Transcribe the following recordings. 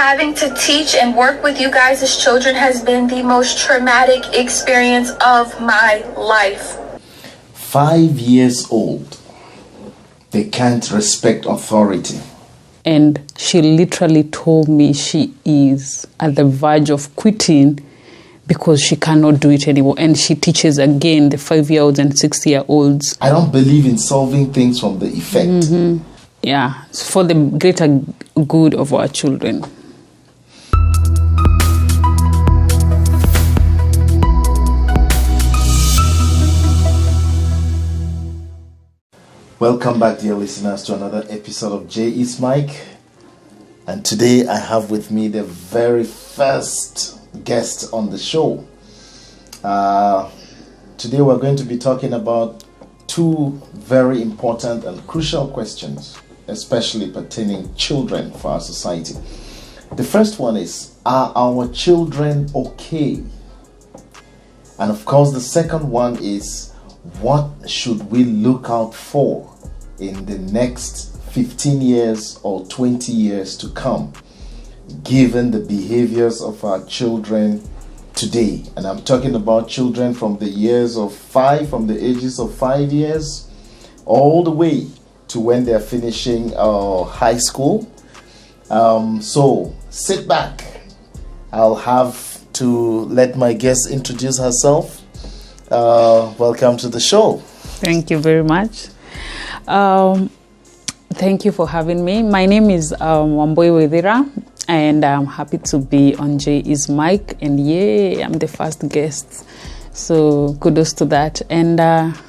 Having to teach and work with you guys as children has been the most traumatic experience of my life. 5 years old. They can't respect authority. And she literally told me she is at the verge of quitting because she cannot do it anymore. And she teaches again the 5-year-olds and 6-year-olds. I don't believe in solving things from the effect. Mm-hmm. Yeah, it's for the greater good of our children. Welcome back, dear listeners, to another episode of J is Mike. And today I have with me the very first guest on the show. Today we're going to be talking about two very important and crucial questions, especially pertaining children for our society. The first one is, are our children okay? And of course, the second one is, what should we look out for in the next 15 years or 20 years to come, given the behaviors of our children today? And I'm talking about children from the ages of 5 years, all the way to when they're finishing high school. So sit back. I'll have to let my guest introduce herself. Welcome to the show. Thank you very much. Thank you for having me. My name is Wamboi Wedira, and I'm happy to be on J is Mike. And yay, I'm the first guest. So kudos to that. And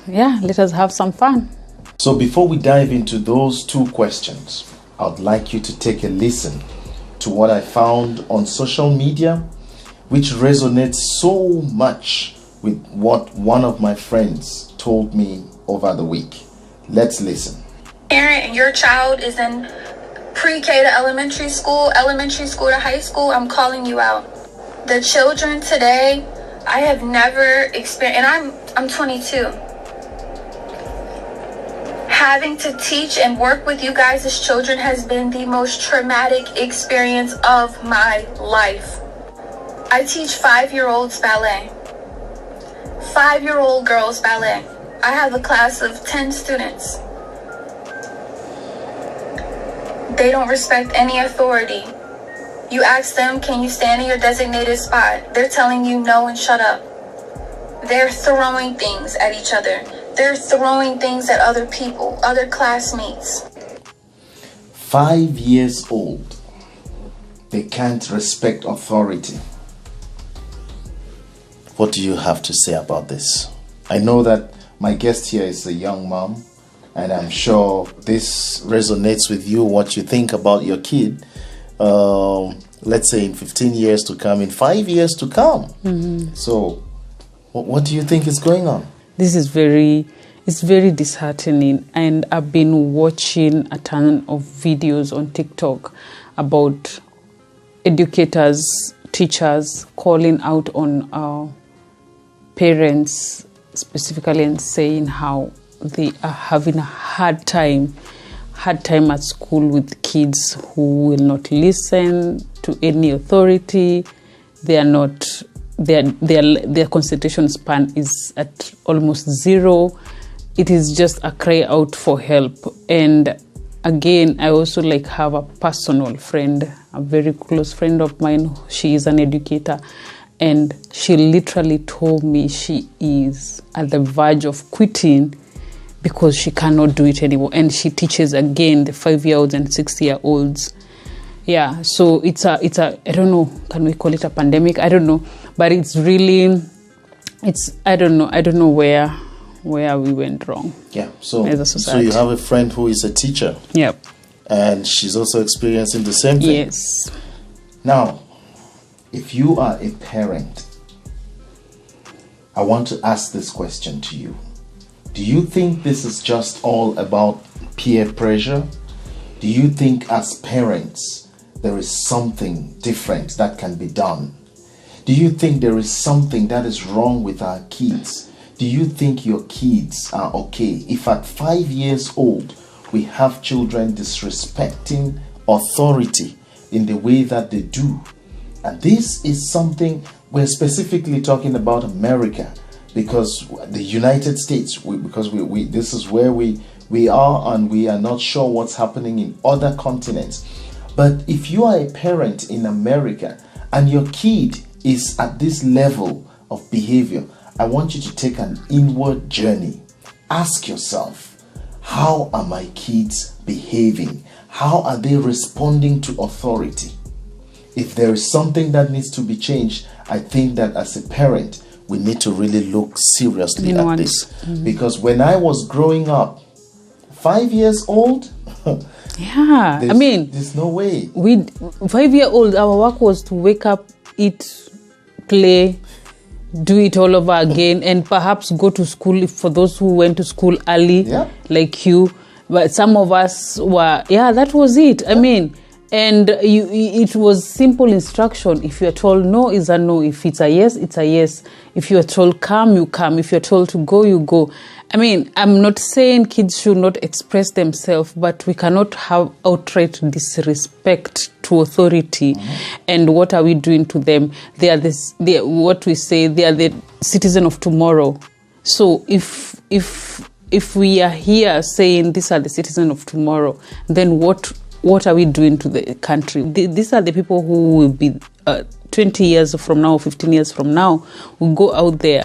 let us have some fun. So before we dive into those two questions, I'd like you to take a listen to what I found on social media, which resonates so much with what one of my friends told me over the week. Let's listen. Parent and your child is in pre-K to elementary school to high school, I'm calling you out. The children today, I have never experienced, and I'm 22. Having to teach and work with you guys as children has been the most traumatic experience of my life. I teach 5-year-olds ballet. 5-year-old girls ballet. I have a class of 10 students. They don't respect any authority. You ask them, can you stand in your designated spot? They're telling you no and shut up. They're throwing things at each other. They're throwing things at other people, other classmates. 5 years old. They can't respect authority. What do you have to say about this? I know that my guest here is a young mom, and I'm sure this resonates with you, what you think about your kid. Let's say in 15 years to come, in 5 years to come. Mm-hmm. So what do you think is going on? This is very disheartening, and I've been watching a ton of videos on TikTok about educators, teachers calling out on parents specifically and saying how they are having a hard time at school with kids who will not listen to any authority. Their concentration span is at almost zero. It is just a cry out for help. And again, I also have a personal friend, a very close friend of mine. She is an educator, and she literally told me she is at the verge of quitting because she cannot do it anymore. And she teaches again the 5-year-olds and 6-year-olds. Yeah, so it's a I don't know, can we call it a pandemic? I don't know, but I don't know where we went wrong. Yeah, so as a society. So you have a friend who is a teacher. Yep. And she's also experiencing the same thing. Yes. Now, if you are a parent, I want to ask this question to you. Do you think this is just all about peer pressure? Do you think as parents there is something different that can be done? Do you think there is something that is wrong with our kids? Do you think your kids are okay? If at 5 years old we have children disrespecting authority in the way that they do. And this is something we're specifically talking about America, because the United States, because this is where we are, and we are not sure what's happening in other continents. But if you are a parent in America and your kid is at this level of behavior, I want you to take an inward journey. Ask yourself, how are my kids behaving? How are they responding to authority? If there is something that needs to be changed, I think that as a parent, we need to really look seriously at this. Because when I was growing up, 5 years old, yeah, there's no way. 5-year-old, our work was to wake up, eat, play, do it all over again, and perhaps go to school for those who went to school early, like you. But some of us were, that was it. And it was simple instruction. If you are told no, is a no. If it's a yes, it's a yes. If you are told come, you come. If you're told to go, you go. I'm not saying kids should not express themselves, but we cannot have outright disrespect to authority. And what are we doing to them? They are what we say, they are the citizen of tomorrow. So if we are here saying these are the citizens of tomorrow, then what are we doing to the country? These are the people who will be 20 years from now, 15 years from now, will go out there.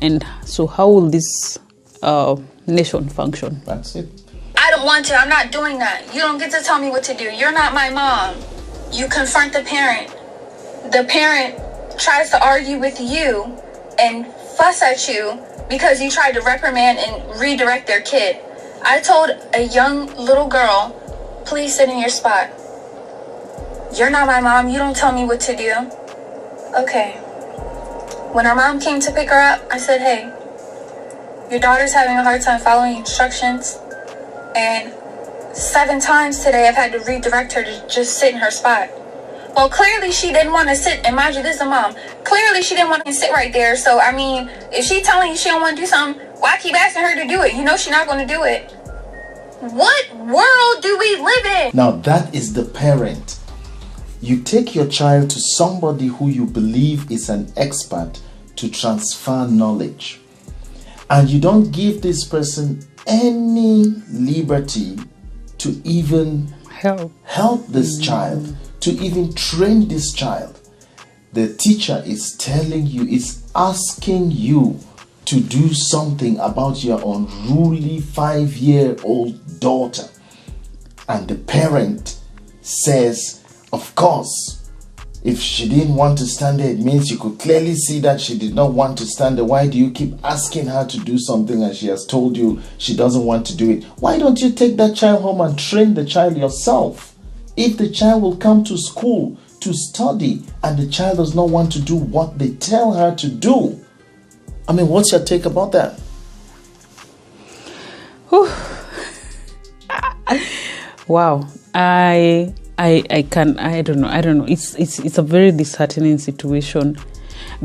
And so how will this nation function? That's it. I don't want to. I'm not doing that. You don't get to tell me what to do. You're not my mom. You confront the parent. The parent tries to argue with you and fuss at you because you tried to reprimand and redirect their kid. I told a young little girl, please sit in your spot. You're not my mom. You don't tell me what to do. Okay. When her mom came to pick her up, I said, hey, your daughter's having a hard time following instructions. And 7 times today I've had to redirect her to just sit in her spot. Well, clearly she didn't want to sit. And mind you, this is a mom. Clearly she didn't want to sit right there. So, if she telling you she don't want to do something, why keep asking her to do it? You know she's not going to do it. What world do we live in? Now that is the parent. You take your child to somebody who you believe is an expert to transfer knowledge. And you don't give this person any liberty to even help this child, to even train this child. The teacher is telling you, is asking you to do something about your unruly 5-year-old daughter. And the parent says, of course, if she didn't want to stand there, it means you could clearly see that she did not want to stand there. Why do you keep asking her to do something and she has told you she doesn't want to do it? Why don't you take that child home and train the child yourself? If the child will come to school to study and the child does not want to do what they tell her to do, what's your take about that? Wow. I don't know. It's a very disheartening situation,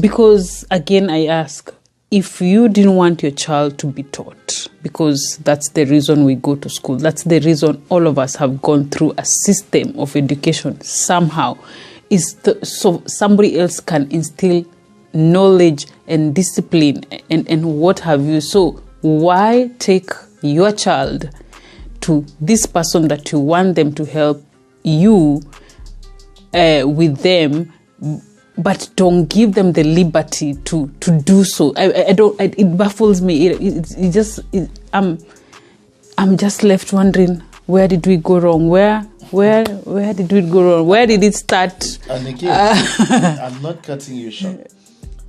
because again, I ask, if you didn't want your child to be taught, because that's the reason we go to school, that's the reason all of us have gone through a system of education somehow, so somebody else can instill knowledge and discipline and what have you. So why take your child to this person that you want them to help you with them, but don't give them the liberty to do so? It baffles me. I'm just left wondering, where did we go wrong? Where did we go wrong? Where did it start? And again, I'm not cutting you short.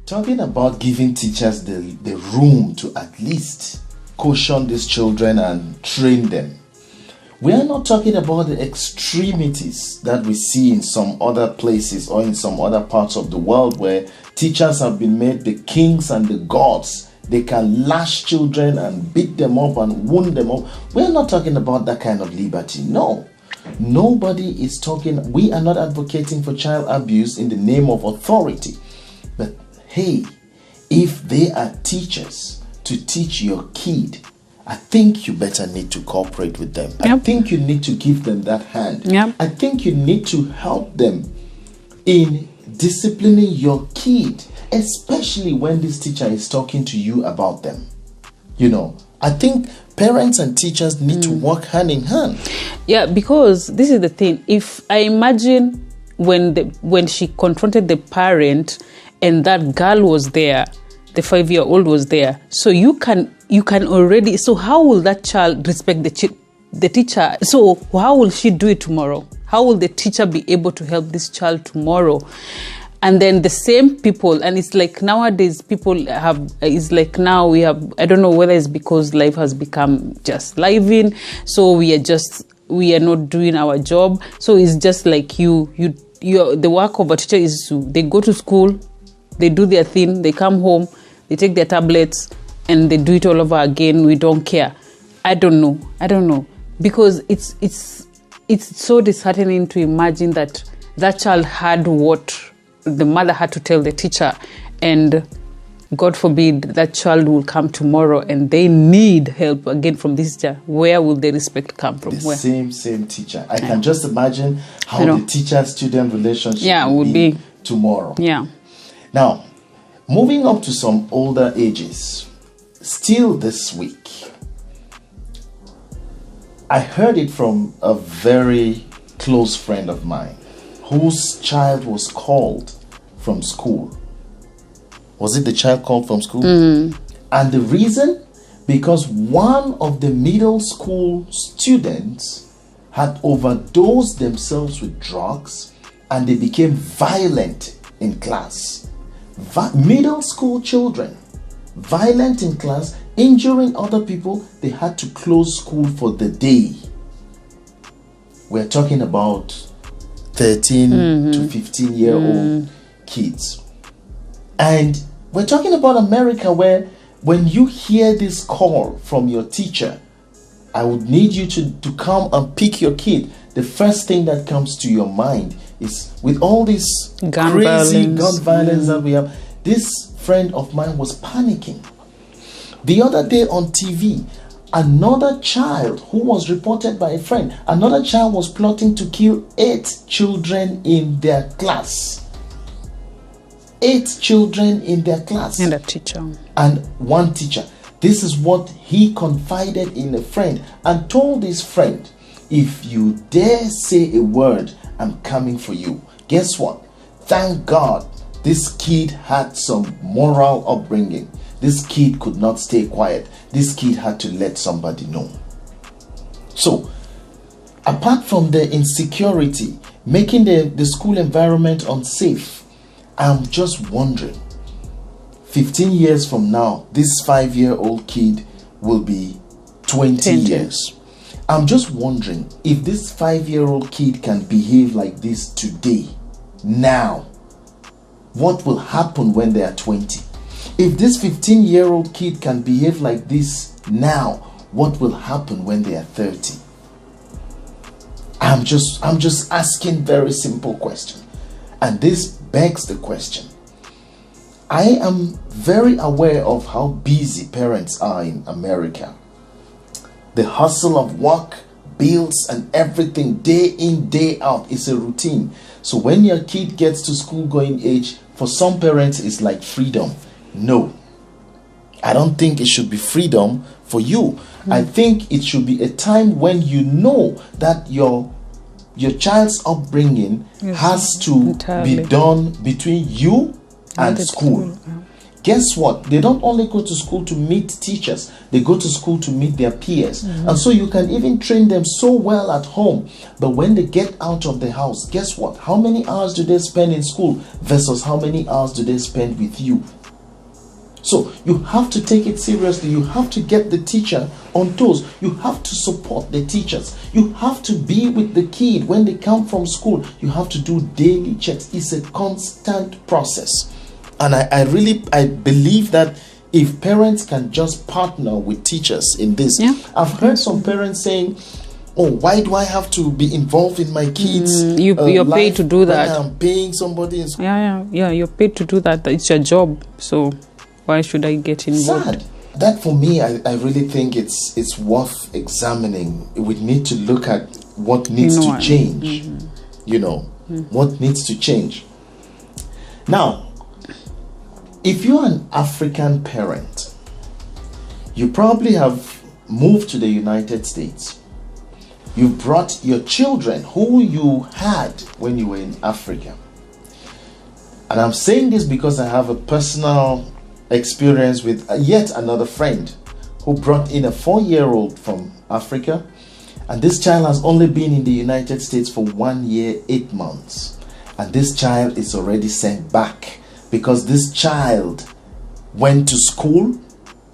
Talking about giving teachers the room to at least caution these children and train them. We are not talking about the extremities that we see in some other places or in some other parts of the world where teachers have been made the kings and the gods. They can lash children and beat them up and wound them up. We are not talking about that kind of liberty. No. Nobody is talking. We are not advocating for child abuse in the name of authority. But hey, if they are teachers to teach your kid I think you better need to cooperate with them. I think you need to give them that hand. I think you need to help them in disciplining your kid, especially when this teacher is talking to you about them. You know, I think parents and teachers need to work hand in hand. Yeah, because this is the thing. If I imagine when she confronted the parent and that girl was there, the 5-year-old was there, so you can already. So how will that child respect the teacher? So how will she do it tomorrow? How will the teacher be able to help this child tomorrow? And then the same people, and it's like nowadays people have, it's like now we have, I don't know whether it's because life has become just living, so we are not doing our job. So it's just like the work of a teacher is they go to school, they do their thing, they come home, they take their tablets, and they do it all over again. We don't care. I don't know. Because it's so disheartening to imagine that child had what the mother had to tell the teacher, and God forbid that child will come tomorrow and they need help again from this teacher. Where will the respect come from? The same teacher. I can just imagine how the teacher-student relationship would be tomorrow. Yeah. Now, moving up to some older ages, still this week, I heard it from a very close friend of mine whose child was called from school. Was it the child called from school? And the reason? Because one of the middle school students had overdosed themselves with drugs and they became violent in class. Middle school children, violent in class, injuring other people. They had to close school for the day. We're talking about 13 to 15-year-old kids. And we're talking about America, where when you hear this call from your teacher, I would need you to come and pick your kid, the first thing that comes to your mind is, with all this crazy gun violence that we have, this friend of mine was panicking. The other day on TV, another child who was reported by a friend, another child was plotting to kill 8 children in their class. 8 children in their class. And a teacher. And one teacher. This is what he confided in a friend and told his friend, if you dare say a word, I'm coming for you. Guess what? Thank God this kid had some moral upbringing. This kid could not stay quiet. This kid had to let somebody know. So, apart from the insecurity, making the school environment unsafe, I'm just wondering, 15 years from now, this 5-year-old kid will be 20 years. I'm just wondering if this 5-year-old kid can behave like this today, now, what will happen when they are 20? If this 15-year-old kid can behave like this now, what will happen when they are 30? I'm just asking very simple question. And this begs the question. I am very aware of how busy parents are in America. The hustle of work, bills, and everything, day in, day out, is a routine. So when your kid gets to school going age, for some parents it's like freedom. No, I don't think it should be freedom for you. I think it should be a time when you know that your child's upbringing has to be done between you and school. Guess what? They don't only go to school to meet teachers, they go to school to meet their peers. And so you can even train them so well at home. But when they get out of the house, guess what? How many hours do they spend in school versus how many hours do they spend with you? So you have to take it seriously. You have to get the teacher on toes. You have to support the teachers. You have to be with the kid when they come from school. You have to do daily checks. It's a constant process. And I believe that if parents can just partner with teachers in this. I've heard some parents saying, oh, why do I have to be involved in my kids' you're paid to do that. I'm paying somebody in school. Yeah, you're paid to do that. It's your job. So why should I get involved? Sad. that for me, I really think it's worth examining. We need to look at what needs to change. What needs to change. Now, if you're an African parent, you probably have moved to the United States. You brought your children who you had when you were in Africa. And I'm saying this because I have a personal experience with yet another friend who brought in a 4-year-old from Africa. And this child has only been in the United States for 1 year, 8 months. And this child is already sent back because this child went to school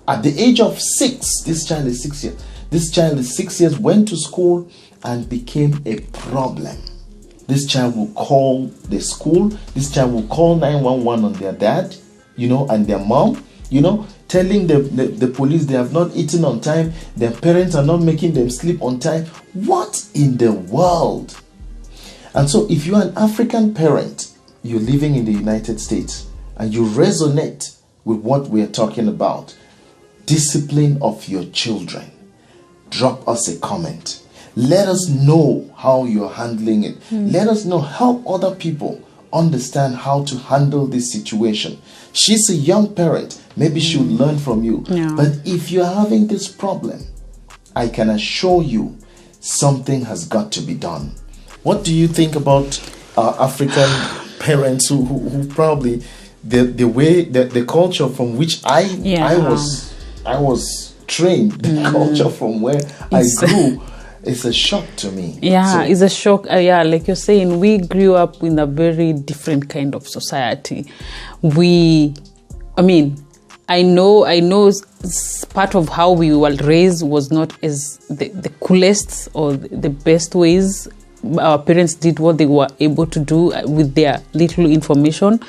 at the age of 6. This child is 6 years. This child is 6 years, went to school and became a problem. This child will call the school. This child will call 911 on their dad, and their mom, telling the police they have not eaten on time. Their parents are not making them sleep on time. What in the world? And so if you're an African parent, you're living in the United States, and you resonate with what we're talking about, discipline of your children, drop us a comment. Let us know how you're handling it. Let us know, help other people understand how to handle this situation. She's a young parent. Maybe she'll learn from you. Yeah. But if you're having this problem, I can assure you something has got to be done. What do you think about African parents who probably the culture from which I was trained, the culture from where I grew, it's a shock to me. Yeah, it's a shock. Like you're saying, we grew up in a very different kind of society. I know part of how we were raised was not as the coolest or the best ways. Our parents did what they were able to do with their little information.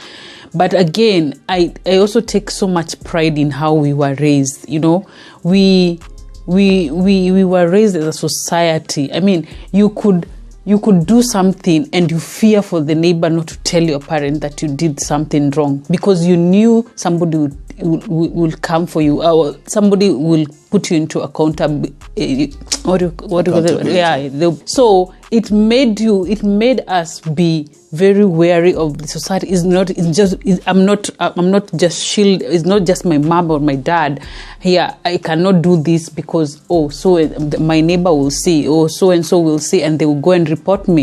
But again, I also take so much pride in how we were raised. We were raised as a society. You could do something and you fear for the neighbor not to tell your parent that you did something wrong because you knew somebody will come for you, or somebody will put you into accountability. So it made us be very wary of the society. I'm not just shield. It's not just my mom or my dad. Here, I cannot do this because my neighbor will see, or so and so will see, and they will go and report me.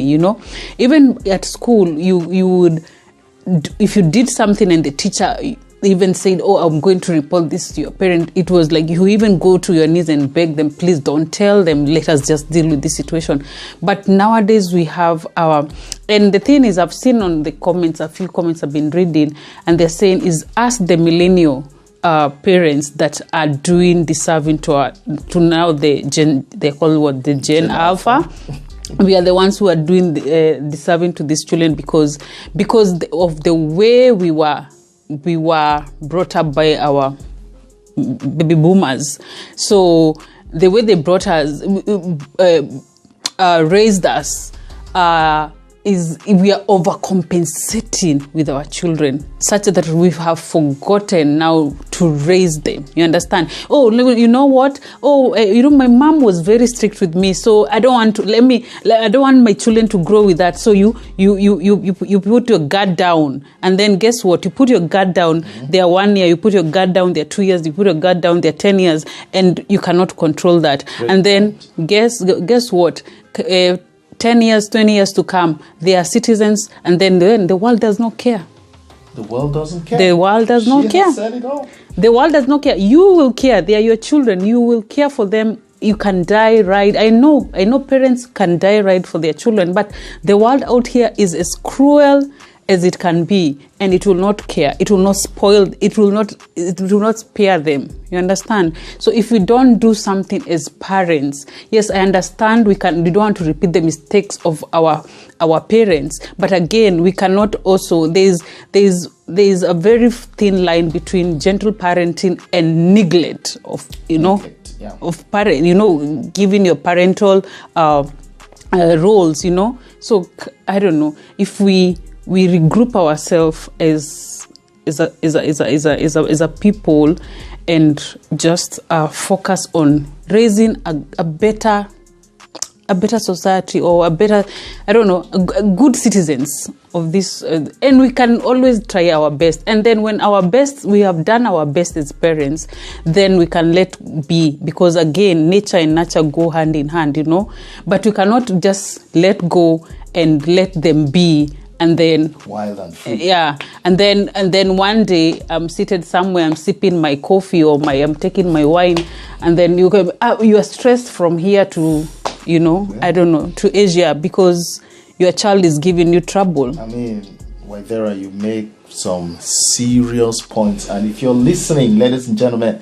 Even at school, you would, if you did something and the teacher even said, I'm going to report this to your parent, it was like you even go to your knees and beg them, please don't tell them, let us just deal with this situation. But nowadays we have and the thing is, I've seen on the comments, a few comments I've been reading, and they're saying is us the millennial parents that are doing deserving to now the gen, they call what, the Gen Alpha. We are the ones who are doing deserving to these children because of the way we were brought up by our baby boomers. So the way they brought us, raised us, is we are overcompensating with our children, such that we have forgotten now to raise them. You understand? You know what? My mom was very strict with me, so I don't want to. I don't want my children to grow with that. So you put your guard down, and then guess what? You put your guard down. They are 1 year. You put your guard down. They're 2 years. You put your guard down. They're 10 years, and you cannot control that. Great. And then guess what? 10 years, 20 years to come, they are citizens, and then the world does not care. The world doesn't care. The world does not care. Said it all. The world does not care. You will care. They are your children. You will care for them. You can die right. I know parents can die right for their children, but the world out here is as cruel as it can be, and it will not care. It will not spoil. It will not spare them. You understand? So if we don't do something as parents, yes, I understand we don't want to repeat the mistakes of our parents, but again, we cannot also. There's a very thin line between gentle parenting and neglect of of parent. Giving your parental roles. So I don't know if we regroup ourselves as a people, and just focus on raising a better society, or a better, good citizens of this, and we can always try our best. And then when we have done our best as parents, then we can let be, because again, nature and nurture go hand in hand, but we cannot just let go and let them be. And then wild and free. Yeah, and then one day I'm seated somewhere, I'm sipping my coffee, or I'm taking my wine, and then you are stressed from here to, to Asia, because your child is giving you trouble. I mean, Waithera, you make some serious points, and if you're listening, ladies and gentlemen,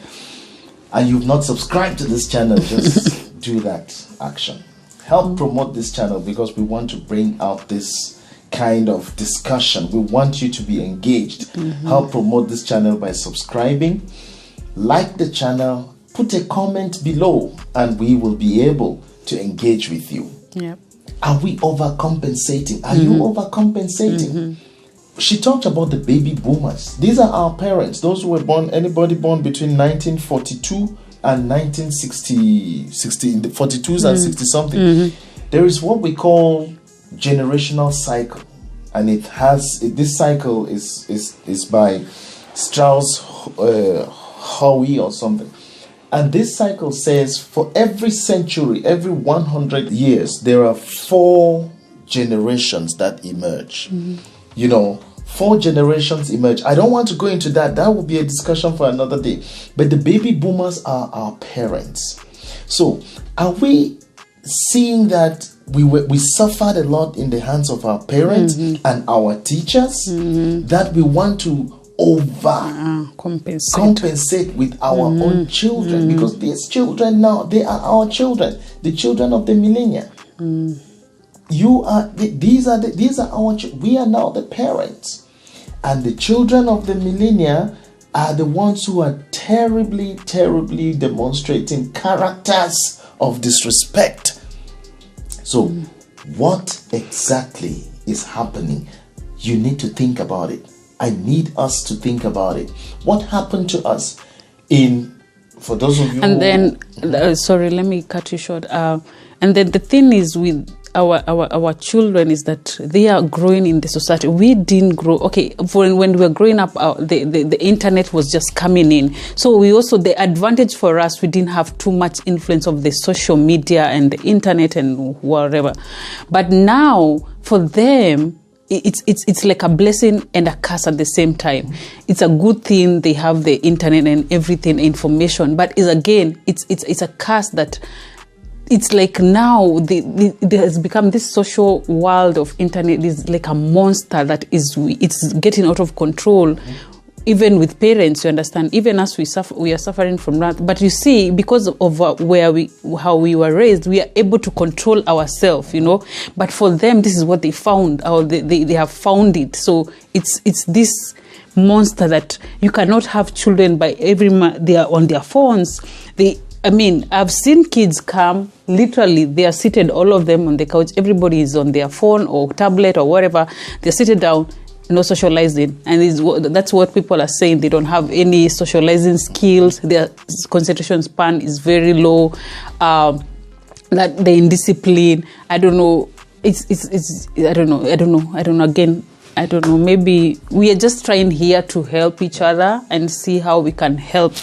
and you've not subscribed to this channel, just do that action. Help promote this channel, because we want to bring out this kind of discussion. We want you to be engaged. Help promote this channel by subscribing, like the channel, put a comment below, and we will be able to engage with you. Yep. Are we overcompensating? Are you overcompensating? She talked about the baby boomers. These are our parents, those who were born, anybody born between 1942 and 1960, 60, in the 42s and 60 something. There is what we call generational cycle, and this cycle is by Strauss Howe or something, and this cycle says for every century, every 100 years, there are 4 generations that emerge. 4 generations emerge. I don't want to go into that will be a discussion for another day, but the baby boomers are our parents. So are we seeing that we suffered a lot in the hands of our parents and our teachers, that we want to compensate with our own children, because these children now, they are our children, the children of the millennia. These are our children. We are now the parents, and the children of the millennia are the ones who are terribly demonstrating characters of disrespect. So, what exactly is happening? You need to think about it. I need us to think about it. What happened to us for those of you and then, sorry, let me cut you short. And then the thing is with our children is that they are growing in the society. We didn't grow. Okay, when we were growing up, the internet was just coming in. So the advantage for us, we didn't have too much influence of the social media and the internet and whatever. But now for them, it's like a blessing and a curse at the same time. It's a good thing they have the internet and everything, information, but it's a curse that it's like now there has become this social world of internet is like a monster that it's getting out of control. Even with parents, you understand, even as we are suffering from that. But you see, because of how we were raised, we are able to control ourselves, But for them, this is what they found, or they have found it. So it's this monster that you cannot have children by they are on their phones. I've seen kids come, literally, they are seated, all of them on the couch. Everybody is on their phone or tablet or whatever. They're seated down, no socializing. And that's what people are saying. They don't have any socializing skills. Their concentration span is very low. That they're indisciplined. I don't know. I don't know. Again, I don't know. Maybe we are just trying here to help each other and see how we can help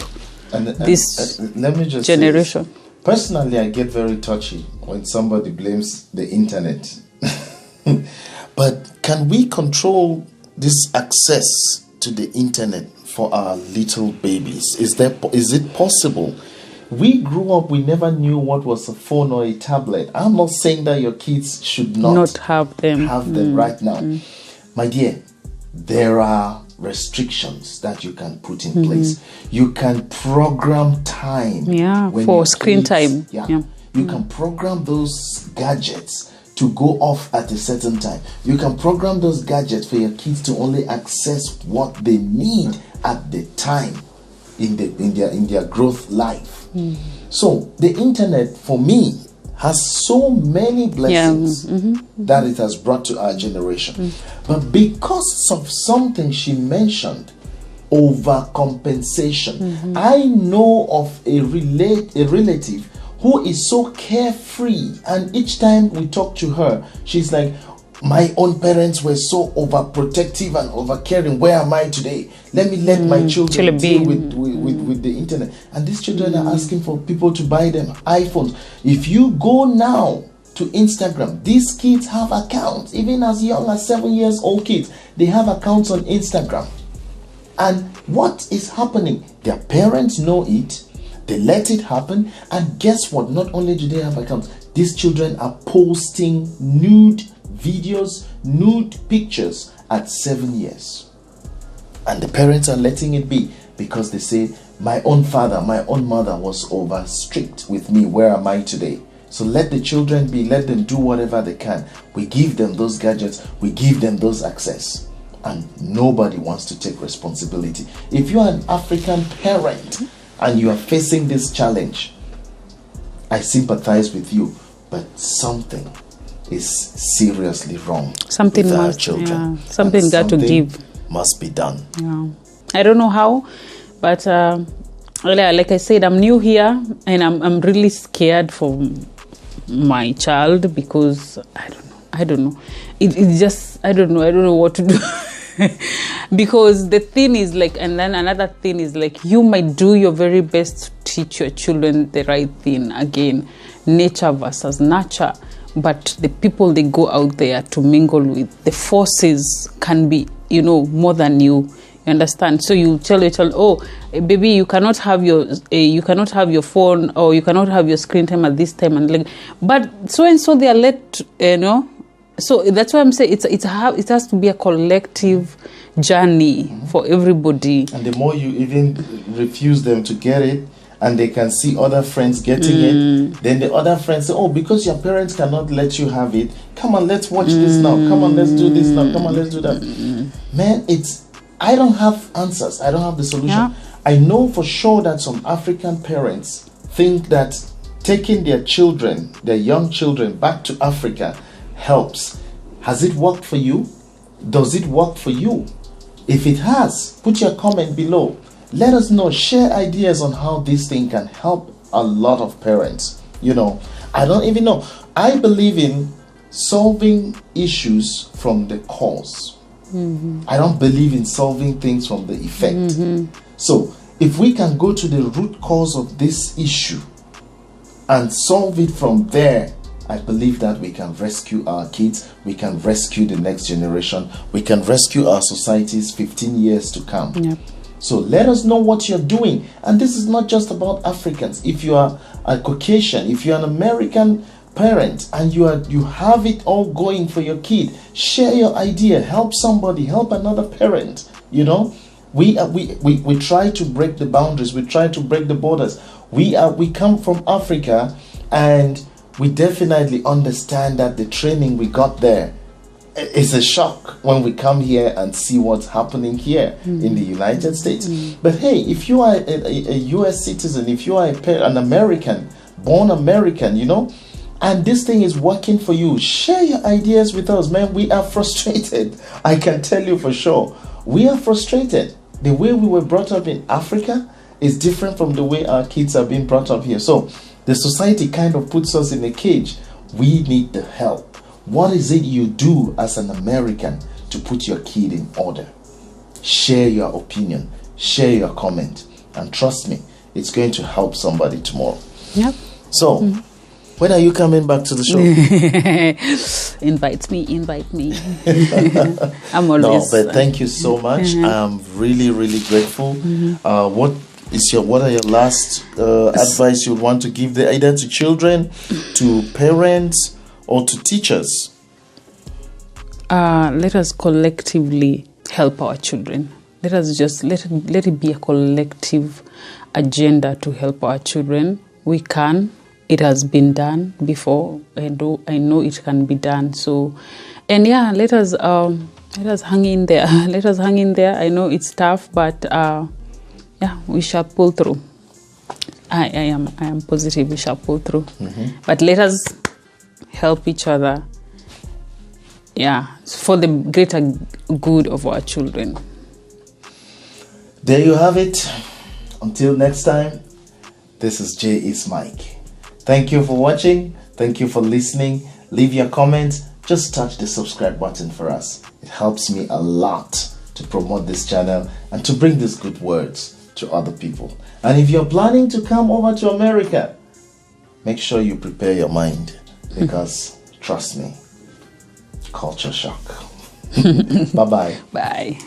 this let me just generation. Personally, I get very touchy when somebody blames the internet. But can we control this access to the internet for our little babies? Is it possible? We grew up, we never knew what was a phone or a tablet. I'm not saying that your kids should not have them right now. My dear, there are restrictions that you can put in place. You can program time. For screen time. You can program those gadgets to go off at a certain time. You can program those gadgets for your kids to only access what they need at the time in their growth life. So the internet, for me, has so many blessings that it has brought to our generation. But because of something she mentioned, overcompensation. I know of a relative who is so carefree, and each time we talk to her, she's like, my own parents were so overprotective and overcaring. Where am I today? Let me let my children deal with the internet. And these children are asking for people to buy them iPhones. If you go now to Instagram, these kids have accounts, even as young as 7 years old kids, they have accounts on Instagram. And what is happening? Their parents know it, they let it happen, and guess what? Not only do they have accounts, these children are posting nude videos, nude pictures at 7 years. And the parents are letting it be because they say, my own father, my own mother was over strict with me. Where am I today? So let the children be, let them do whatever they can. We give them those gadgets, we give them those access, and nobody wants to take responsibility. If you are an African parent and you are facing this challenge, I sympathize with you, but something is seriously wrong. Something with our must, children. yeah, something got to give. Must be done. Yeah. I don't know how, but like I said, I'm new here, and I'm really scared for my child because I don't know. It's just I don't know what to do. Because the thing is like, and then another thing is like, you might do your very best to teach your children the right thing. Again, nature versus nurture. But the people they go out there to mingle with, the forces can be, more than you. You understand? So you tell your child, oh, baby, you cannot have your phone, or you cannot have your screen time at this time, and like, but so and so they are let, So that's why I'm saying it has to be a collective journey for everybody. And the more you even refuse them to get it, and they can see other friends getting it, then the other friends say, oh, because your parents cannot let you have it, come on, let's watch this now. Come on, let's do this now. Come on, let's do that. Man, I don't have answers. I don't have the solution. Yeah. I know for sure that some African parents think that taking their children, their young children, back to Africa helps. Has it worked for you? Does it work for you? If it has, put your comment below. Let us know. Share ideas on how this thing can help a lot of parents. I don't even know. I believe in solving issues from the cause. I don't believe in solving things from the effect. So if we can go to the root cause of this issue and solve it from there, I believe that we can rescue our kids, we can rescue the next generation, we can rescue our societies 15 years to come. Yep. So let us know what you're doing. And this is not just about Africans. If you are a Caucasian, if you're an American parent and you have it all going for your kid, share your idea, help somebody, help another parent. We try to break the boundaries, we try to break the borders. We come from Africa, and we definitely understand that the training we got there is a shock when we come here and see what's happening here in the United States. But hey, if you are a US citizen, if you are an American, born American, and this thing is working for you, share your ideas with us, man. We are frustrated. I can tell you for sure. We are frustrated. The way we were brought up in Africa is different from the way our kids are being brought up here. So the society kind of puts us in a cage. We need the help. What is it you do as an American to put your kid in order? Share your opinion, share your comment, and trust me, it's going to help somebody tomorrow. Yep. So, when are you coming back to the show? Invite me. I'm always. No, but thank you so much. I'm really, really grateful. What are your last advice you would want to give either to children, to parents, or to teachers? Let us collectively help our children. Let us just let it be a collective agenda to help our children. We can. It has been done before, and I know it can be done. So, and yeah, let us hang in there. Let us hang in there. I know it's tough, but yeah, we shall pull through. I am positive we shall pull through. But let us help each other. Yeah, for the greater good of our children. There you have it. Until next time, this is J. Is Mike. Thank you for watching. Thank you for listening. Leave your comments. Just touch the subscribe button for us. It helps me a lot to promote this channel and to bring these good words to other people. And if you're planning to come over to America, make sure you prepare your mind, because trust me, culture shock. Bye-bye. Bye.